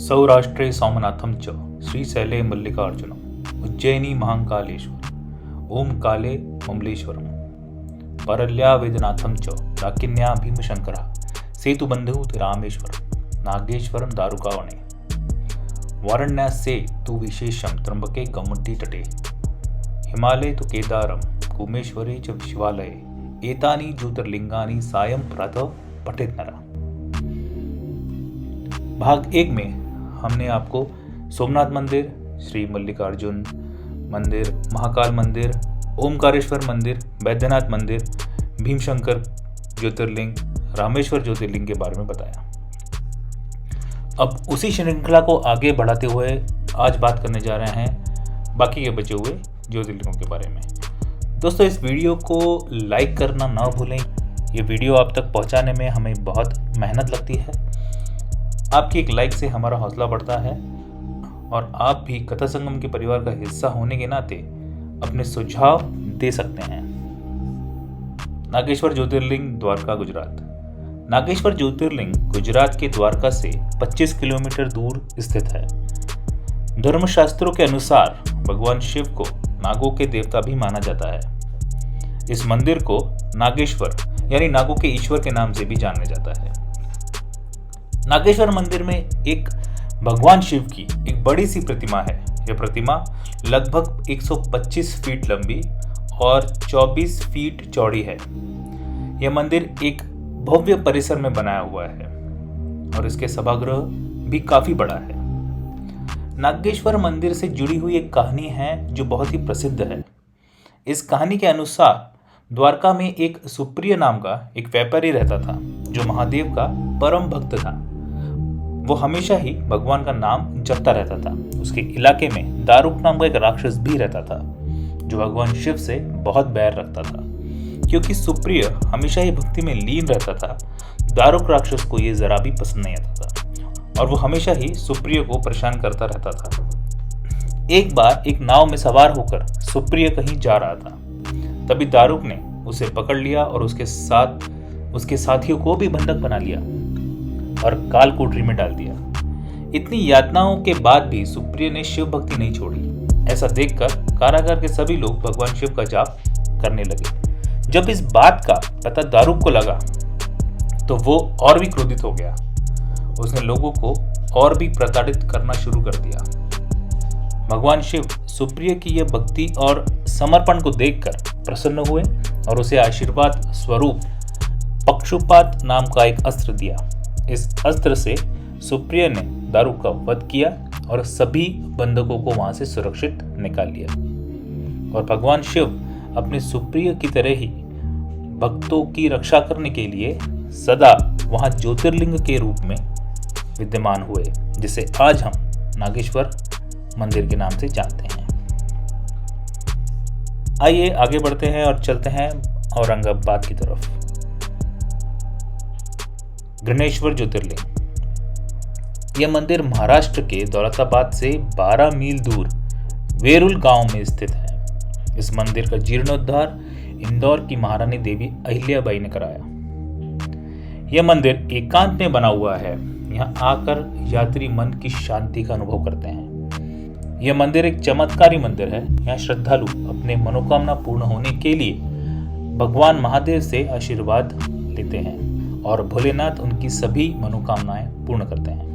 सौराष्ट्रे सोमनाथं च श्रीशैले मल्लिकार्जुनम् उज्जैनी महाकालेश्वर ओम काले ममलेश्वरम परल्या वेदनाथं च डाकिन्या भीमशंकरः सेतुबन्धु रामेश्वरम नागेश्वरम दारुकावणे वारण्यासे तु विशेषम त्र्यंबके गौमुडी तटे हिमालये तु केदारम कुमेश्वरे च शिवालये एतानि ज्योतिर्लिंगानि सायं प्रातः पठेत नरः। भाग 1 में हमने आपको सोमनाथ मंदिर, श्री मल्लिकार्जुन मंदिर, महाकाल मंदिर, ओमकारेश्वर मंदिर, बैद्यनाथ मंदिर, भीमशंकर ज्योतिर्लिंग, रामेश्वर ज्योतिर्लिंग के बारे में बताया। अब उसी श्रृंखला को आगे बढ़ाते हुए आज बात करने जा रहे हैं बाकी के बचे हुए ज्योतिर्लिंगों के बारे में। दोस्तों, इस वीडियो को लाइक करना ना भूलें। ये वीडियो आप तक पहुंचाने में हमें बहुत मेहनत लगती है। आपकी एक लाइक से हमारा हौसला बढ़ता है और आप भी कथा संगम के परिवार का हिस्सा होने के नाते अपने सुझाव दे सकते हैं। नागेश्वर ज्योतिर्लिंग, द्वारका, गुजरात। नागेश्वर ज्योतिर्लिंग गुजरात के द्वारका से 25 किलोमीटर दूर स्थित है। धर्मशास्त्रों के अनुसार भगवान शिव को नागों के देवता भी माना जाता है। इस मंदिर को नागेश्वर यानी नागों के ईश्वर के नाम से भी जाना जाता है। नागेश्वर मंदिर में एक भगवान शिव की एक बड़ी सी प्रतिमा है। यह प्रतिमा लगभग 125 फीट लंबी और 24 फीट चौड़ी है। यह मंदिर एक भव्य परिसर में बनाया हुआ है और इसके सभागृह भी काफी बड़ा है। नागेश्वर मंदिर से जुड़ी हुई एक कहानी है जो बहुत ही प्रसिद्ध है। इस कहानी के अनुसार द्वारका में एक सुप्रिय नाम का एक व्यापारी रहता था जो महादेव का परम भक्त था। वो हमेशा ही भगवान का नाम जपता रहता था। उसके इलाके में दारुक नाम का एक राक्षस भी रहता था जो भगवान शिव से बहुत बैर रखता था। क्योंकि सुप्रिय हमेशा ही भक्ति में लीन रहता था, दारुक राक्षस को ये जरा भी पसंद नहीं आता था और वो हमेशा ही सुप्रिय को परेशान करता रहता था। एक बार एक नाव में सवार होकर सुप्रिय कहीं जा रहा था। तभी दारुक ने उसे पकड़ लिया और उसके साथ उसके साथियों को भी बंधक बना लिया और काल कोठरी में डाल दिया। इतनी यातनाओं के बाद भी सुप्रिय ने शिव भक्ति नहीं छोड़ी। ऐसा देखकर कारागार के सभी लोग भगवान शिव का जाप करने लगे। जब इस बात का पता दारुक को लगा तो वो और भी क्रोधित हो गया। उसने लोगों को और भी प्रताड़ित करना शुरू कर दिया। भगवान शिव सुप्रिय की यह भक्ति और समर्पण को देखकर प्रसन्न हुए और उसे आशीर्वाद स्वरूप पक्षुपात नाम का एक अस्त्र दिया। इस अस्त्र से सुप्रिय ने दारुक का वध किया और सभी बंधकों को वहां से सुरक्षित निकाल लिया। और भगवान शिव अपने सुप्रिय की तरह ही भक्तों की रक्षा करने के लिए सदा वहां ज्योतिर्लिंग के रूप में विद्यमान हुए, जिसे आज हम नागेश्वर मंदिर के नाम से जानते हैं। आइए आगे बढ़ते हैं और चलते हैं औरंगाबाद की तरफ। गणेश्वर ज्योतिर्लिंग। यह मंदिर महाराष्ट्र के दौलताबाद से 12 मील दूर वेरुल गांव में स्थित है। इस मंदिर का जीर्णोद्धार इंदौर की महारानी देवी अहिल्याबाई ने कराया। यह मंदिर एकांत में बना हुआ है। यहाँ आकर यात्री मन की शांति का अनुभव करते हैं। यह मंदिर एक चमत्कारी मंदिर है। यहाँ श्रद्धालु अपने मनोकामना पूर्ण होने के लिए भगवान महादेव से आशीर्वाद लेते हैं और भोलेनाथ उनकी सभी मनोकामनाएं पूर्ण करते हैं।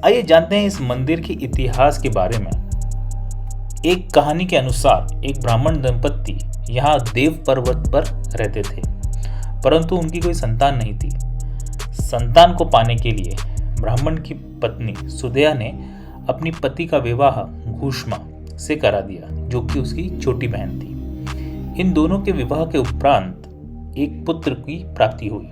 आइए जानते हैं इस मंदिर के इतिहास के बारे में। एक कहानी के अनुसार एक ब्राह्मण दंपत्ति यहाँ देव पर्वत पर रहते थे, परंतु उनकी कोई संतान नहीं थी। संतान को पाने के लिए ब्राह्मण की पत्नी सुदया ने अपनी पति का विवाह घूष्मा से करा दिया, जो कि उसकी छोटी बहन थी। इन दोनों के विवाह के उपरांत एक पुत्र की प्राप्ति हुई।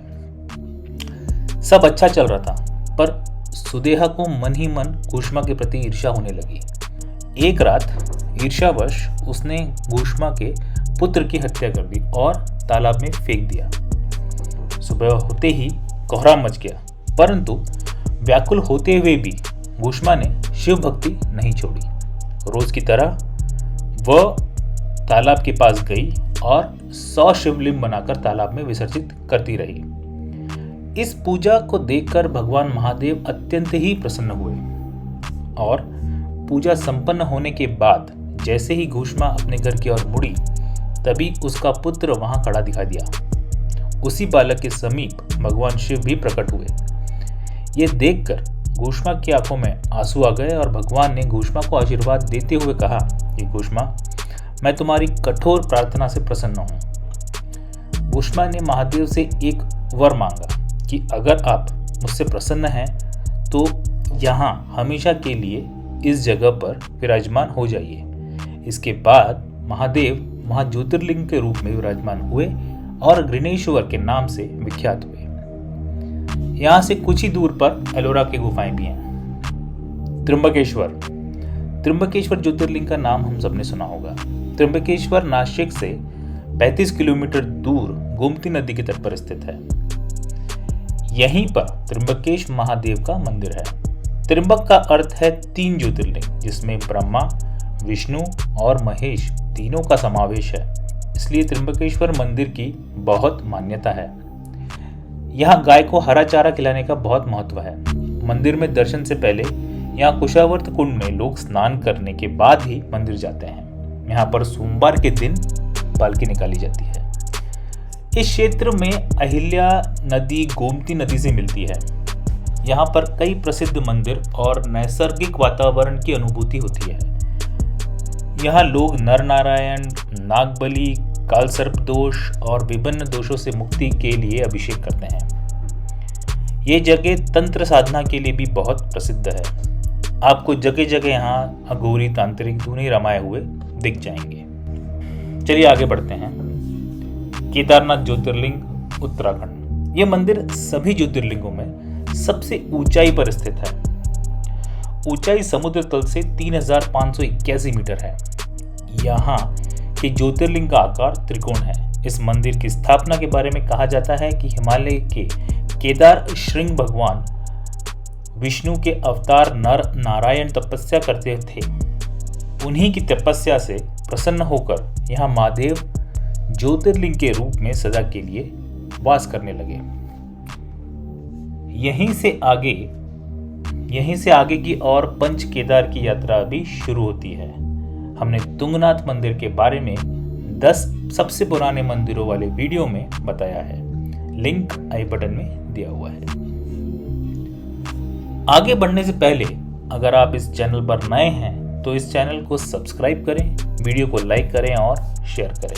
सब अच्छा चल रहा था, पर सुदेहा को मन ही मन घूष्मा के प्रति ईर्ष्या होने लगी। एक रात ईर्ष्यावश उसने घूष्मा के पुत्र की हत्या कर दी और तालाब में फेंक दिया। सुबह होते ही कोहरा मच गया, परंतु व्याकुल होते हुए भी घूष्मा ने शिव भक्ति नहीं छोड़ी। रोज की तरह वह तालाब के पास गई और 100 शिवलिंग बनाकर तालाब में विसर्जित करती रही। इस पूजा को देखकर भगवान महादेव अत्यंत ही प्रसन्न हुए और पूजा संपन्न होने के बाद जैसे ही घूष्मा अपने घर की ओर मुड़ी, तभी उसका पुत्र वहां खड़ा दिखाई दिया। उसी बालक के समीप भगवान शिव भी प्रकट हुए। ये देखकर घूष्मा की आंखों में आंसू आ गए और भगवान ने घूष्मा को आशीर्वाद देते हुए कहा कि घूष्मा, मैं तुम्हारी कठोर प्रार्थना से प्रसन्न हूँ। घूष्मा ने महादेव से एक वर मांगा कि अगर आप मुझसे प्रसन्न हैं तो यहाँ हमेशा के लिए इस जगह पर विराजमान हो जाइए। इसके बाद महादेव वहाँ ज्योतिर्लिंग के रूप में विराजमान हुए और गृणेश्वर के नाम से विख्यात हुए। यहाँ से कुछ ही दूर पर एलोरा की गुफाएं भी हैं। त्र्यंबकेश्वर ज्योतिर्लिंग का नाम हम सबने सुना होगा। त्र्यंबकेश्वर नासिक से 35 किलोमीटर दूर गोमती नदी के तट पर स्थित है। यहीं पर त्र्यंबकेश महादेव का मंदिर है। त्र्यंबक का अर्थ है 3 ज्योतिर्लिंग, जिसमें ब्रह्मा, विष्णु और महेश तीनों का समावेश है। इसलिए त्र्यंबकेश्वर मंदिर की बहुत मान्यता है। यहाँ गाय को हरा चारा खिलाने का बहुत महत्व है। मंदिर में दर्शन से पहले यहाँ कुशावर्त कुंड में लोग स्नान करने के बाद ही मंदिर जाते हैं। यहाँ पर सोमवार के दिन पालकी निकाली जाती है। इस क्षेत्र में अहिल्या नदी गोमती नदी से मिलती है। यहाँ पर कई प्रसिद्ध मंदिर और नैसर्गिक वातावरण की अनुभूति होती है। यहाँ लोग नर नारायण, नागबली, काल सर्प दोष और विभिन्न दोषों से मुक्ति के लिए अभिषेक करते हैं। ये जगह तंत्र साधना के लिए भी बहुत प्रसिद्ध है। आपको जगह जगह यहाँ अघोरी तांत्रिक धुनी रमाए हुए दिख जाएंगे। चलिए आगे बढ़ते हैं। केदारनाथ ज्योतिर्लिंग उत्तराखंड। ये मंदिर सभी ज्योतिर्लिंगों में सबसे ऊंचाई पर स्थित है। ऊंचाई समुद्र तल से 3581 मीटर है। यहाँ कि ज्योतिर्लिंग का आकार त्रिकोण है। इस मंदिर की स्थापना के बारे में कहा जाता है कि हिमालय के केदार श्रृंग भगवान विष्णु के अवतार नर नारायण तपस्या करते थे। उन्हीं की तपस्या से प्रसन्न होकर यहाँ महादेव ज्योतिर्लिंग के रूप में सदा के लिए वास करने लगे। यहीं से आगे की और पंच केदार की यात्रा भी शुरू होती है। हमने तुंगनाथ मंदिर के बारे में 10 सबसे पुराने मंदिरों वाले वीडियो में बताया है। लिंक आई बटन में दिया हुआ है। आगे बढ़ने से पहले अगर आप इस चैनल पर नए हैं तो इस चैनल को सब्सक्राइब करें, वीडियो को लाइक करें और शेयर करें।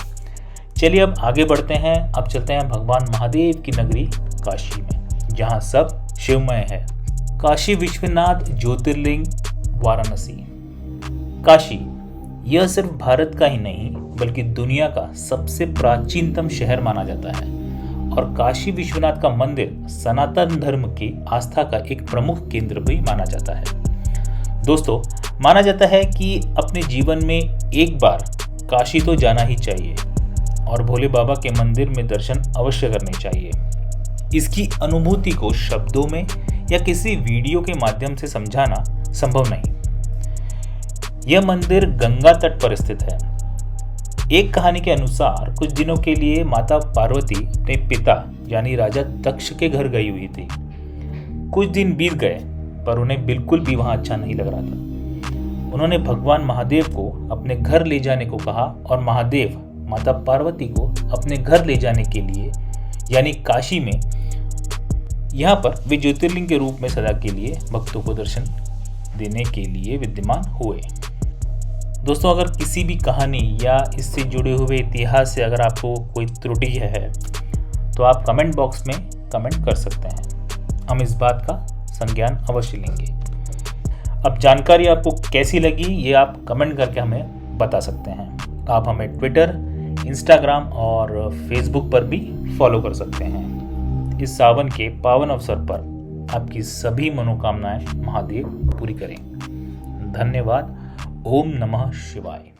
चलिए अब आगे बढ़ते हैं। अब चलते हैं भगवान महादेव की नगरी काशी में, जहां सब शिवमय है। काशी विश्वनाथ ज्योतिर्लिंग वाराणसी। काशी यह सिर्फ भारत का ही नहीं बल्कि दुनिया का सबसे प्राचीनतम शहर माना जाता है और काशी विश्वनाथ का मंदिर सनातन धर्म की आस्था का एक प्रमुख केंद्र भी माना जाता है। दोस्तों, माना जाता है कि अपने जीवन में एक बार काशी तो जाना ही चाहिए और भोले बाबा के मंदिर में दर्शन अवश्य करने चाहिए। इसकी अनुभूति को शब्दों में या किसी वीडियो के माध्यम से समझाना संभव नहीं। यह मंदिर गंगा तट पर स्थित है। एक कहानी के अनुसार कुछ दिनों के लिए माता पार्वती अपने पिता यानी राजा दक्ष के घर गई हुई थी। कुछ दिन बीत गए पर उन्हें बिल्कुल भी वहां अच्छा नहीं लग रहा था। उन्होंने भगवान महादेव को अपने घर ले जाने को कहा और महादेव माता पार्वती को अपने घर ले जाने के लिए यानी काशी में यहाँ पर वे ज्योतिर्लिंग के रूप में सदा के लिए भक्तों को दर्शन देने के लिए विद्यमान हुए। दोस्तों, अगर किसी भी कहानी या इससे जुड़े हुए इतिहास से अगर आपको कोई त्रुटि है तो आप कमेंट बॉक्स में कमेंट कर सकते हैं। हम इस बात का संज्ञान अवश्य लेंगे। अब जानकारी आपको कैसी लगी ये आप कमेंट करके हमें बता सकते हैं। आप हमें ट्विटर, इंस्टाग्राम और फेसबुक पर भी फॉलो कर सकते हैं। इस सावन के पावन अवसर पर आपकी सभी मनोकामनाएं महादेव पूरी करें। धन्यवाद। ओम नमः शिवाय।